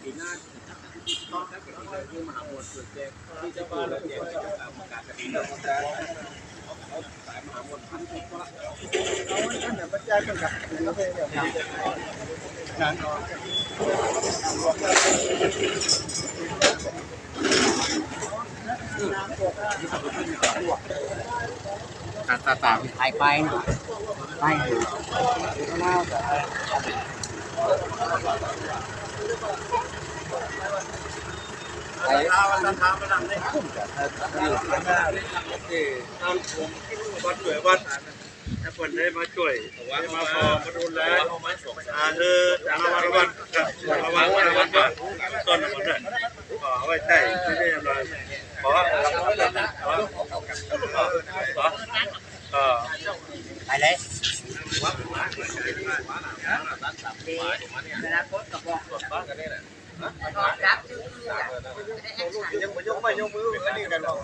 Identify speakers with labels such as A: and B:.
A: ปีหน้าต้องได้เป็นที่มหาวิทยาลัยเกิดแจกที่จะมาแล้วแจกจะประกาศกันนี้สายมหาวิทยาลัยพันธุ์ก็เอาไว้นั่นแหละปัจจัยเป็นกับเราเป็นอย่างนั้นตาไทยไปนะไปไอ้เราทำมาทำได้คุ้มกับน้ำท่วมวัดช่วยวัดถ้าคนได้มาช่วยมาพอมาดูแลจะระวังก็ต้นมันเนี่ยขอไว้ใต้ไม่ได้อะไรขอไปเลยยังไม่ยกมือกันนี่กันหรอก